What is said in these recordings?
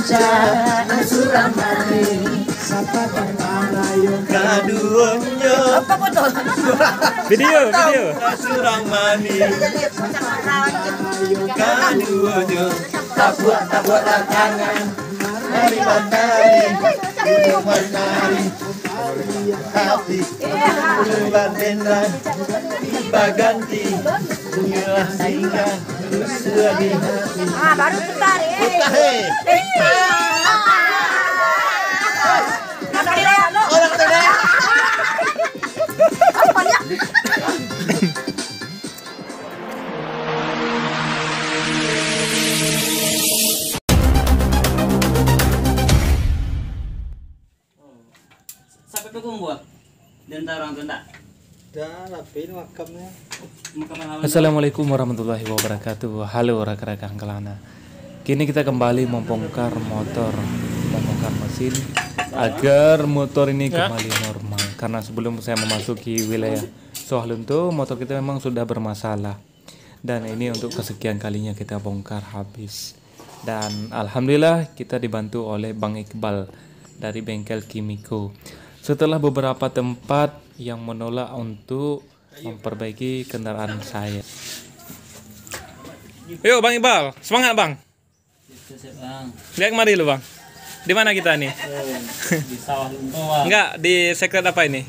bencana Suramani sapa pangarayo kaduonyo apa betul Video Suramani kaduonyo tabuak tangan mari menari menari hati berbandingan baganti bunga singa sudah di hati Baru putar Sampai pegumbuan dan orang tunda. dah lapin makamnya. Assalamualaikum warahmatullahi wabarakatuh. Halo rakan-rakan Kelana. Kini kita kembali membongkar mesin agar motor ini kembali normal. Karena sebelum saya memasuki wilayah Sohalunto, motor kita memang sudah bermasalah. Dan ini untuk kesekian kalinya kita bongkar habis. Dan alhamdulillah kita dibantu oleh Bang Iqbal dari bengkel Kimiko. Setelah beberapa tempat yang menolak untuk memperbaiki kendaraan saya. Yuk Bang Iqbal, semangat Bang. Lihat kemari lu Bang. Di mana kita nih? Di sawah Lunto, Bang. Enggak, di sekret apa ini?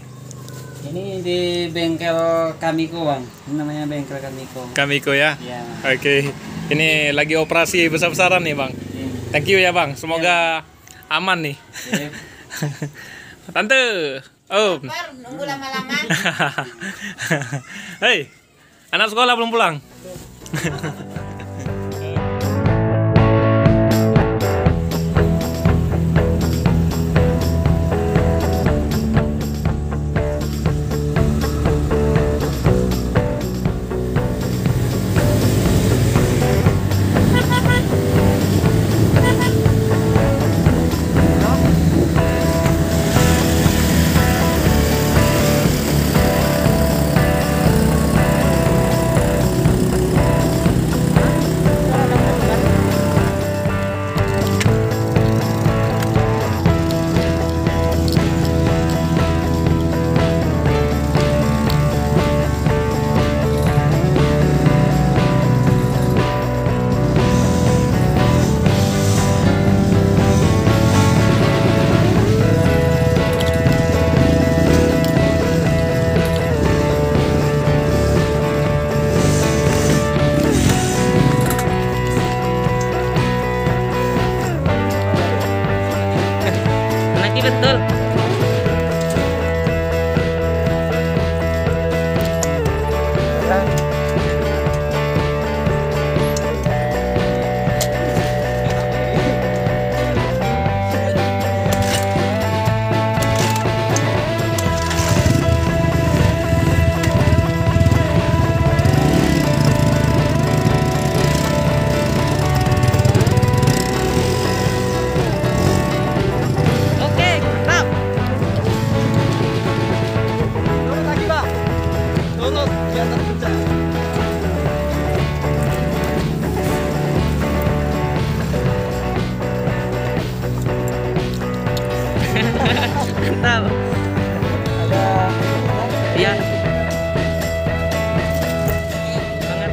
Ini di bengkel Kamiko, Bang. Ini namanya bengkel Kamiko. Kamiko ya? Iya. Oke. Ini lagi operasi besar-besaran nih Bang. Thank you ya Bang. Semoga aman nih. Tante. Oh. nunggu lama-lama. Hei. Anak sekolah belum pulang? Betul. Mantap. Ada iya. Banget.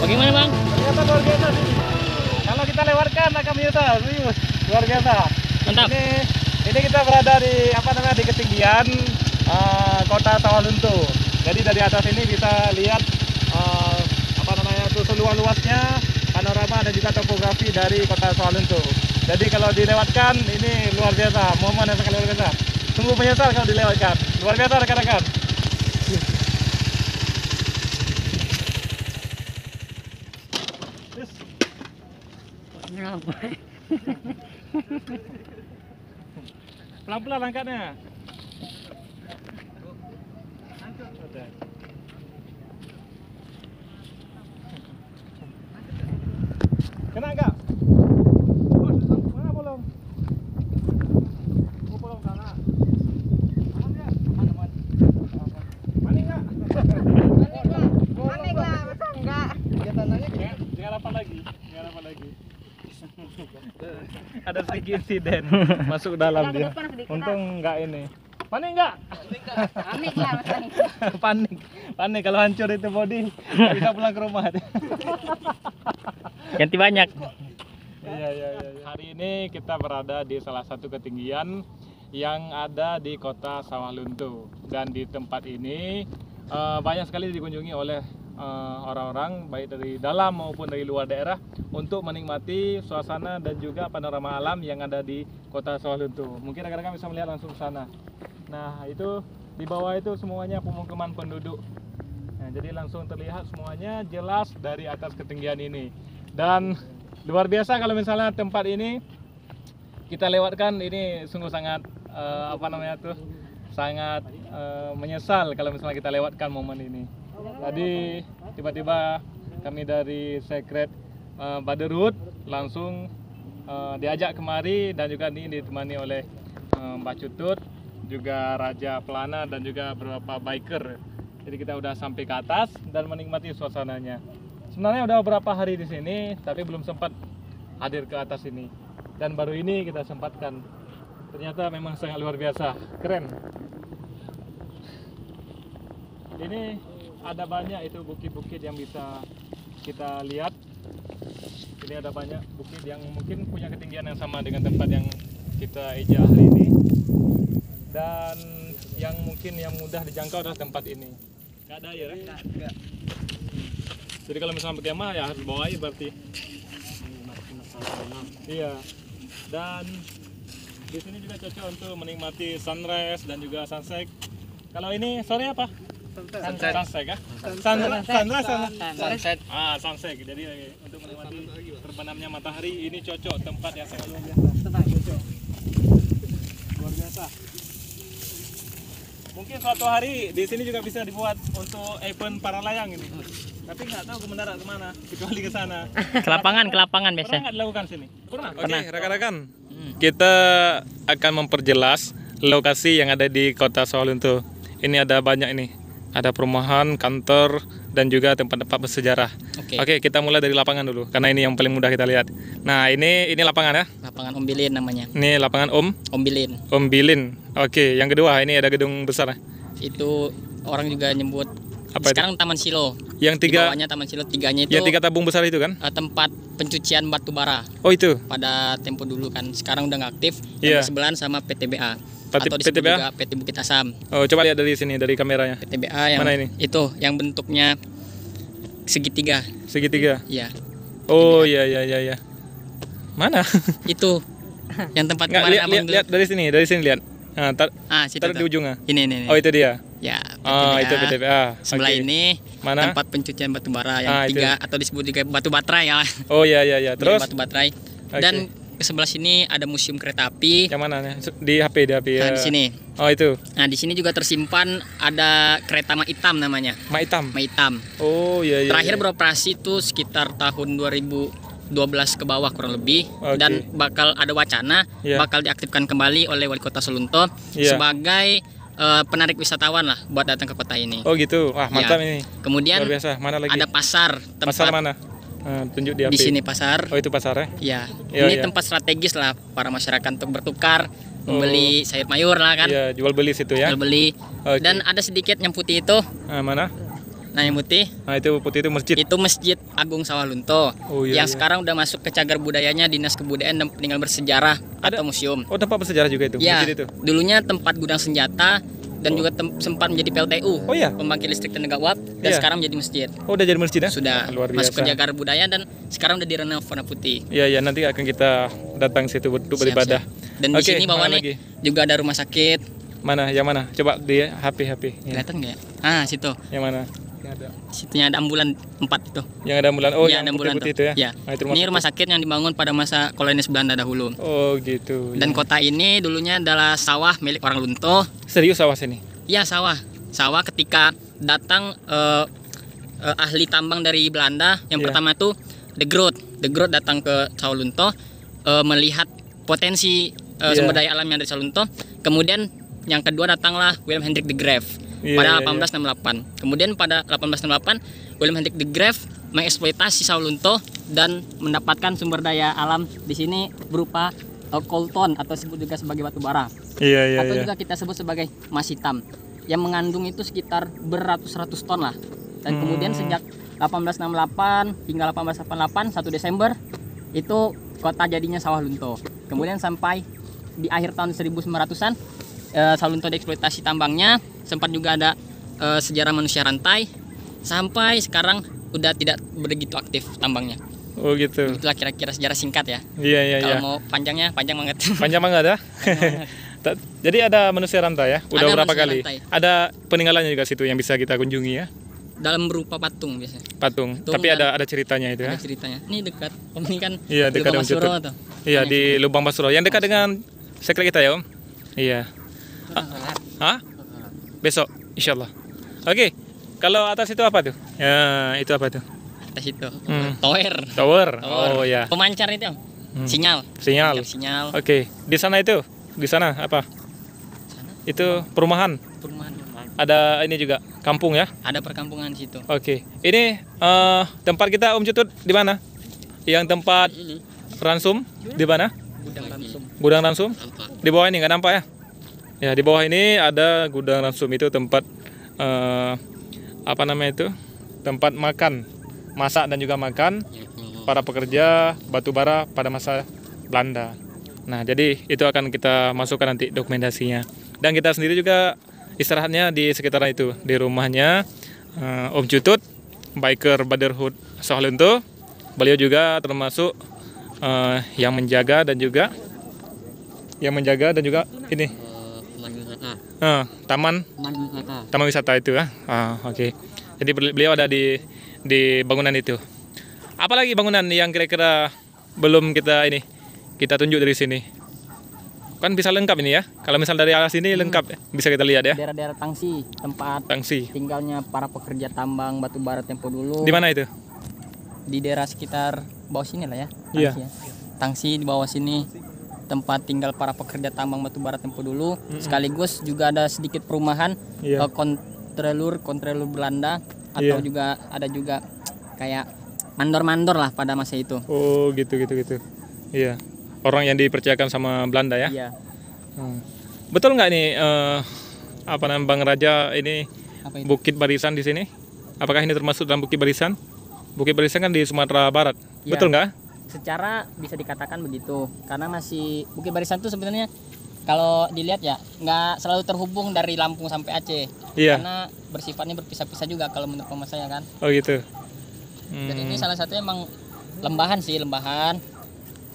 Bagaimana Bang? Ternyata luar biasa sih. Kalau kita lewatkan akan menyesal, serius. Luar biasa. Mantap. Ini kita berada di ketinggian kota Sawalunto. Jadi dari atas ini bisa lihat seluas-luasnya panorama dan juga topografi dari kota Sawalunto. Jadi kalau dilewatkan ini luar biasa, momen yang sangat luar biasa. Sungguh menyesal kalau dilewatkan. Luar biasa rekan-rekan. Pelan-pelan angkatnya. Kena enggak? Mana bolong? Oh, bolong sana. Aman ya? Aman. Panik enggak? Panik lah, masa enggak? Jangan apa lagi. Ada sedikit insiden masuk dalam dia. Untung enggak ini. Panik enggak? Panik lah, masa nih. Panik kalau hancur itu body nggak bisa pulang ke rumah. Ganti banyak. Iya. Hari ini kita berada di salah satu ketinggian yang ada di kota Sawalunto, dan di tempat ini banyak sekali dikunjungi oleh orang-orang baik dari dalam maupun dari luar daerah untuk menikmati suasana dan juga panorama alam yang ada di kota Sawalunto. Mungkin rekan-rekan bisa melihat langsung ke sana. Nah, itu di bawah itu semuanya pemukiman penduduk. Nah, jadi langsung terlihat semuanya jelas dari atas ketinggian ini. Dan luar biasa kalau misalnya tempat ini kita lewatkan, ini sungguh sangat sangat menyesal kalau misalnya kita lewatkan momen ini. Tadi tiba-tiba kami dari Secret Baderut langsung diajak kemari, dan juga ini ditemani oleh Mbak Cutut, juga Raja Pelana, dan juga beberapa biker. Jadi kita udah sampai ke atas dan menikmati suasananya. Sebenarnya udah beberapa hari di sini, tapi belum sempat hadir ke atas ini. Dan baru ini kita sempatkan. Ternyata memang sangat luar biasa, keren. Ini ada banyak itu bukit-bukit yang bisa kita lihat. Ini ada banyak bukit yang mungkin punya ketinggian yang sama dengan tempat yang kita ejak hari ini. Dan yang mungkin yang mudah dijangkau adalah tempat ini. Nggak ada air ya? Nggak. Jadi kalau misalnya berkemah ya harus bawa air berarti. Iya. Dan di sini juga cocok untuk menikmati sunrise dan juga sunset. Kalau ini sore apa? Sunset ya? Sunset. Sunset. Jadi untuk menikmati terbenamnya matahari ini cocok, tempat yang sangat luar biasa. Cocok. Luar biasa. Mungkin suatu hari di sini juga bisa dibuat untuk event para layang ini. Tapi nggak tahu mendarat kemana, kecuali ke sana. Ke lapangan Pernah biasa. nggak dilakukan sini? Pernah. Oke, rekan-rekan, kita akan memperjelas lokasi yang ada di kota Sawalunto. Ini ada banyak ini, ada perumahan, kantor, dan juga tempat-tempat bersejarah. Oke, kita mulai dari lapangan dulu, karena ini yang paling mudah kita lihat. Nah, ini lapangan ya? Lapangan Om Bilin namanya. Ini lapangan Om Bilin. Om Bilin. Oke, yang kedua ini ada gedung besar. Itu orang juga nyebut Apa itu? sekarang Taman Silo. Yang Di tiga, bawahnya Taman Silo, tiganya itu yang tiga tabung besar itu kan? tempat pencucian batu bara Oh itu. pada tempo dulu kan. Sekarang udah nggak aktif. Iya. Yang sebelahan sama PTBA. PT Atau disebut PTBA? juga PT Bukit Asam. Oh, coba lihat dari sini, dari kameranya. PTBA yang Mana ini? Itu yang bentuknya segitiga. Segitiga. Iya. Oh iya. Mana? Itu yang tempat Nggak, kemarin abang lihat dari sini lihat. Nah, situ di tuh. ujungnya. Ini. Oh itu dia. Ya, Oh itu PTBA. Sebelah Oke. ini Mana? tempat pencucian batu bara yang Itu. tiga, atau disebut juga batu baterai ya. Oh iya. Terus Batu baterai. Oke. Dan ke sebelah sini ada museum kereta api. yang mana? Di HP ya. Nah, di sini. Oh itu. Nah, di sini juga tersimpan ada kereta mak hitam namanya. Mak hitam. Mak hitam. Oh iya. Terakhir beroperasi itu sekitar tahun 2012 ke bawah kurang lebih. Oke. Dan bakal ada wacana Iya. bakal diaktifkan kembali oleh Wali Kota Sawalunto Iya. sebagai penarik wisatawan lah buat datang ke kota ini. Oh gitu. Wah mantap Ya. ini. Kemudian Luar biasa. Mana lagi? ada pasar tempat Pasar mana? Tunjuk di HP. di sini pasar. Oh itu pasarnya. Ya, Iya, ini iya. tempat strategis lah para masyarakat untuk bertukar, membeli sayur mayur lah kan, Iya jual beli situ ya. jual beli. Oke. Dan ada sedikit yang putih itu, Mana? nah yang putih Nah itu putih itu masjid. itu Masjid Agung Sawalunto, Oh, iya, yang iya. sekarang udah masuk ke cagar budayanya Dinas Kebudayaan dan Peninggalan Bersejarah Ada? atau museum. Oh tempat bersejarah juga itu. Ya, Masjid itu. dulunya tempat gudang senjata dan juga sempat menjadi PLTU. Oh iya? Pembangkit listrik tenaga uap dan Iya. sekarang menjadi masjid. Oh, udah jadi masjid ya? Sudah Luar masuk biasa. ke Jagar Budaya dan sekarang udah direnov warna putih. Iya, ya, nanti akan kita datang situ untuk Siap, beribadah. siap. Dan di Oke, sini bawah mana nih lagi? juga ada rumah sakit. Mana? Yang mana? Coba di HP. Ya. Kelihatan nggak ya? Ah, situ. Yang mana? Yang ada. Situnya ada ambulan 4 itu. Yang ada ambulan. Oh, Iya, yang ada ambulan putih-putih tuh. itu ya. Ya. Nah, itu Ini rumah sakit yang dibangun pada masa kolonial Belanda dahulu. Oh, gitu. Dan ya. kota ini dulunya adalah sawah milik orang Lunto. Serius awas ini. Ya, sawah. Sawah ketika datang ahli tambang dari Belanda. Yang Iya. pertama tuh De Groot. De Groot datang ke Sawah Lunto melihat potensi Iya. sumber daya alam yang ada di Sawah Lunto. Kemudian yang kedua datanglah Willem Hendrik de Graaf Iya, pada iya, 1868. Kemudian pada 1868 Willem Hendrik de Graaf mengeksploitasi Sawah Lunto dan mendapatkan sumber daya alam di sini berupa coltan atau disebut juga sebagai batu bara. Iya. Atau juga kita sebut sebagai emas hitam yang mengandung itu sekitar beratus-ratus ton lah. Dan kemudian sejak 1868 hingga 1888 1 Desember itu kota jadinya Sawah Lunto. Kemudian sampai di akhir tahun 1900-an Sawah Lunto dieksploitasi tambangnya, sempat juga ada sejarah manusia rantai sampai sekarang udah tidak begitu aktif tambangnya. Oh, gitu. Itulah kira-kira sejarah singkat ya. Iya. Kalau mau panjangnya panjang banget. Panjang banget ya. Jadi ada manusia rantai ya? Udah Ada berapa manusia kali? rantai. Ada peninggalannya juga situ yang bisa kita kunjungi ya? Dalam berupa patung biasanya. Patung. Patung Tapi dan- ada ceritanya itu ya? Ada ceritanya. Ini dekat. Om ini kan Iya, dekat Lubang dengan Masuro YouTube. tuh. Iya, di Lubang Basuro. Yang dekat dengan sekret kita ya, Om? Iya. Hah? Besok, insya Allah. Oke, kalau atas itu apa tuh? Ya, itu apa tuh? Atas itu. Hmm. Tower. Tower. Tower. Oh ya. Pemancar itu. Om. Sinyal. Sinyal. Pemancar sinyal. Oke, di sana itu? Di sana apa? Itu perumahan. Perumahan. Ada ini juga kampung ya? Ada perkampungan di situ. Oke. Ini tempat kita Om Cutut di mana? Yang tempat ransum di mana? Gudang Ramsum. Gudang ransum? Di bawah ini nggak nampak ya? Ya, di bawah ini ada gudang ransum, itu tempat apa namanya itu? Tempat makan, masak dan juga makan para pekerja batu bara pada masa Belanda. Nah, jadi itu akan kita masukkan nanti dokumentasinya. Dan kita sendiri juga istirahatnya di sekitaran itu, di rumahnya Om Cutut, Biker Brotherhood Sawah Lunto. Beliau juga termasuk yang menjaga dan juga ini taman wisata itu ya. Oke. Jadi beliau ada di bangunan itu. Apalagi bangunan yang kira-kira belum kita tunjuk dari sini? Kan bisa lengkap ini ya. Kalau misal dari arah sini lengkap ya. Bisa kita lihat ya. Daerah-daerah Tangsi, tempat Tangsi. tinggalnya para pekerja tambang batu bara tempo dulu. Di mana itu? Di daerah sekitar bawah sini lah ya. Iya. Tangsi, ya. Tangsi di bawah sini tempat tinggal para pekerja tambang batu bara tempo dulu. Sekaligus juga ada sedikit perumahan Iya. kontrelur Belanda Iya. atau juga ada juga kayak mandor-mandor lah pada masa itu. Oh, gitu. Iya. Orang yang dipercayakan sama Belanda ya. Iya. Betul nggak nih apa namanya Bang Raja ini Apa itu? Bukit Barisan di sini? Apakah ini termasuk dalam Bukit Barisan? Bukit Barisan kan di Sumatera Barat. Iya. Betul nggak? Secara bisa dikatakan begitu karena masih Bukit Barisan itu sebenarnya kalau dilihat ya nggak selalu terhubung dari Lampung sampai Aceh. Iya. Karena bersifatnya berpisah-pisah juga kalau menurut pemahaman saya kan. Oh, gitu. Dan ini salah satunya emang lembahan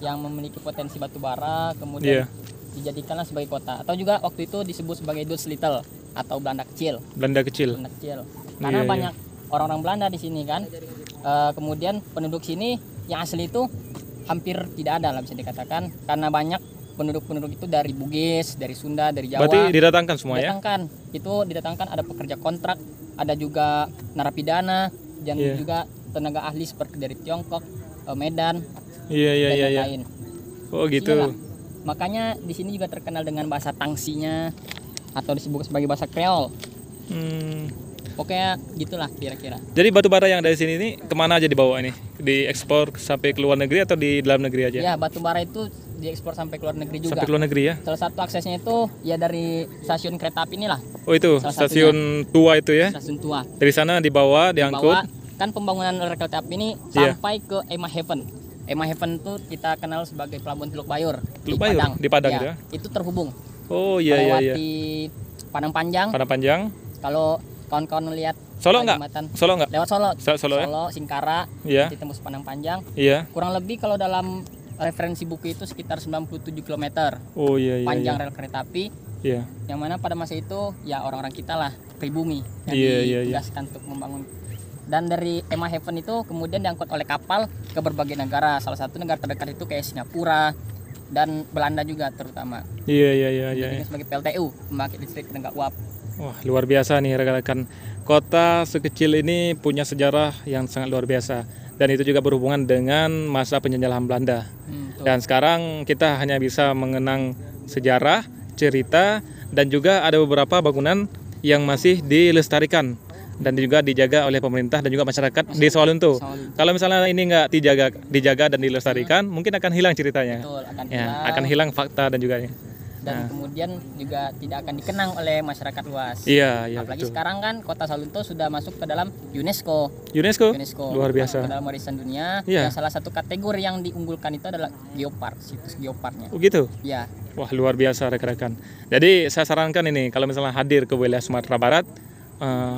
yang memiliki potensi batu bara, kemudian Iya. dijadikanlah sebagai kota atau juga waktu itu disebut sebagai Dutch Little atau Belanda kecil. Belanda kecil. Karena Iya, banyak orang-orang Belanda di sini kan. Kemudian penduduk sini yang asli itu hampir tidak ada lah bisa dikatakan karena banyak penduduk itu dari Bugis, dari Sunda, dari Jawa. Berarti didatangkan semua ya? Didatangkan ada pekerja kontrak, ada juga narapidana dan Iya. juga tenaga ahli seperti dari Tiongkok, Medan Iya. dan lain-lain. Oh, gitu. Sinilah. Makanya di sini juga terkenal dengan bahasa Tangsinya atau disebut sebagai bahasa Kreol. Pokoknya gitulah kira-kira. Jadi batu bara yang dari sini ini kemana aja dibawa ini? Diekspor sampai ke luar negeri atau di dalam negeri aja? Ya, batu bara itu diekspor sampai ke luar negeri juga. Sampai ke luar negeri ya? Salah satu aksesnya itu ya dari stasiun kereta api inilah, Oh, itu Salah stasiun tua itu ya? stasiun tua. Dari sana dibawa, diangkut. Bahwa kan pembangunan rel kereta api ini Iya. sampai ke Ema Haven. Ema Haven itu kita kenal sebagai pelabuhan Teluk Bayur Teluk Bayur, di Padang Ya, gitu ya? Itu terhubung Oh, iya. melewati Padang Panjang. Padang Panjang. Kalau kawan-kawan lihat Solo enggak? Kalimantan, Solo enggak? lewat Solo. Solo ya? Solo, Singkara, Iya. nanti tembus Padang Panjang. Iya. Kurang lebih kalau dalam referensi buku itu sekitar 97 km Oh iya iya. panjang Iya. rel kereta api. Iya. Yang mana pada masa itu ya orang-orang kita lah pribumi yang Iya. ditugaskan untuk membangun. Dan dari Emma Haven itu kemudian diangkut oleh kapal ke berbagai negara. Salah satu negara terdekat itu kayak Singapura dan Belanda juga terutama. Iya. Jadi sebagai PLTU, pembangkit listrik tenaga uap. Wah, luar biasa nih rekan-rekan. Kota sekecil ini punya sejarah yang sangat luar biasa. Dan itu juga berhubungan dengan masa penjajahan Belanda. Betul. Dan sekarang kita hanya bisa mengenang sejarah, cerita, dan juga ada beberapa bangunan yang masih dilestarikan dan juga dijaga oleh pemerintah dan juga masyarakat di Sawalunto. Kalau misalnya ini nggak dijaga dan dilestarikan, mungkin akan hilang ceritanya. Betul, akan Ya, hilang. akan hilang fakta dan juga ya. Dan kemudian juga tidak akan dikenang oleh masyarakat luas. Iya, Apalagi betul. sekarang kan Kota Sawalunto sudah masuk ke dalam UNESCO. UNESCO? Luar Ke biasa. dalam warisan dunia. Iya. Dan salah satu kategori yang diunggulkan itu adalah geopark, situs geoparknya. Oh gitu? Ya, Wah, luar biasa rekan-rekan. Jadi saya sarankan ini kalau misalnya hadir ke wilayah Sumatera Barat,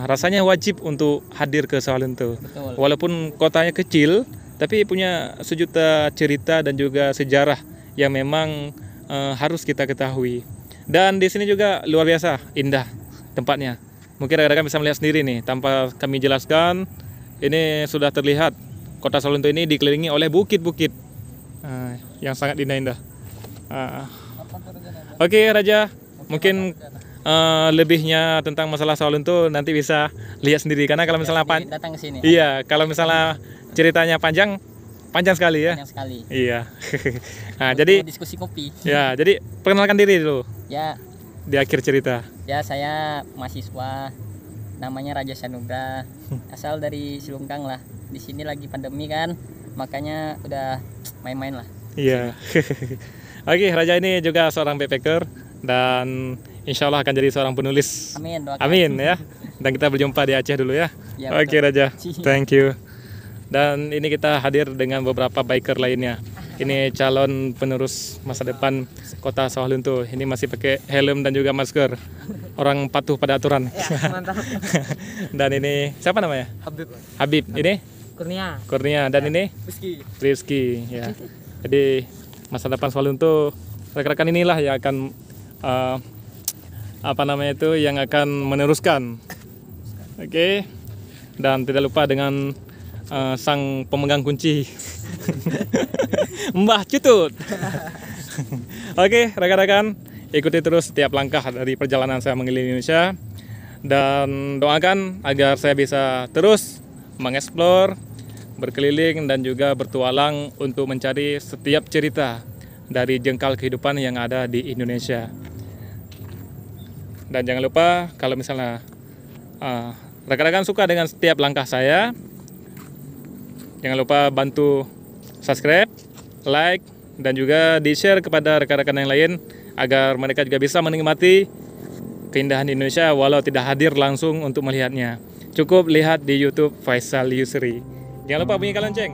rasanya wajib untuk hadir ke Sawalunto. betul. Walaupun kotanya kecil, tapi punya sejuta cerita dan juga sejarah yang memang harus kita ketahui. Dan di sini juga luar biasa indah tempatnya. Mungkin rekan-rekan bisa melihat sendiri nih, tanpa kami jelaskan, ini sudah terlihat kota Sawalunto ini dikelilingi oleh bukit-bukit yang sangat indah-indah. Oke Raja, mungkin lebihnya tentang masalah Sawalunto nanti bisa lihat sendiri karena kalau misalnya Jadi datang ke sini. iya, kalau misalnya ceritanya panjang sekali ya. Panjang sekali. Iya. Nah, Untuk jadi diskusi kopi. ya, jadi perkenalkan diri dulu Ya, di akhir cerita. saya mahasiswa namanya Raja Sanugra, asal dari Silungkang lah. Di sini lagi pandemi kan, makanya udah main-main lah. Iya. Oke, Raja ini juga seorang backpacker dan insya Allah akan jadi seorang penulis. Amin, doakan. Amin ya. Dan kita berjumpa di Aceh dulu ya. Ya, Oke betul. Raja, thank you. Dan ini kita hadir dengan beberapa biker lainnya. Ini calon penerus masa depan Kota Sawalunto. Ini masih pakai helm dan juga masker. Orang patuh pada aturan. Mantap. Dan ini siapa namanya? Habib. Ini Kurnia. Kurnia. Dan ini Rizky. Ya. Jadi masa depan Sawalunto, rekan-rekan inilah yang akan yang akan meneruskan. Oke. Dan tidak lupa dengan sang pemegang kunci Mbah Cutut. Oke rekan-rekan, ikuti terus setiap langkah dari perjalanan saya mengelilingi Indonesia dan doakan agar saya bisa terus mengeksplor, berkeliling dan juga bertualang untuk mencari setiap cerita dari jengkal kehidupan yang ada di Indonesia. Dan jangan lupa kalau misalnya rekan-rekan suka dengan setiap langkah saya, jangan lupa bantu subscribe, like, dan juga di-share kepada rekan-rekan yang lain agar mereka juga bisa menikmati keindahan Indonesia walau tidak hadir langsung untuk melihatnya. Cukup lihat di YouTube Faisal Yusri. Jangan lupa bunyikan lonceng.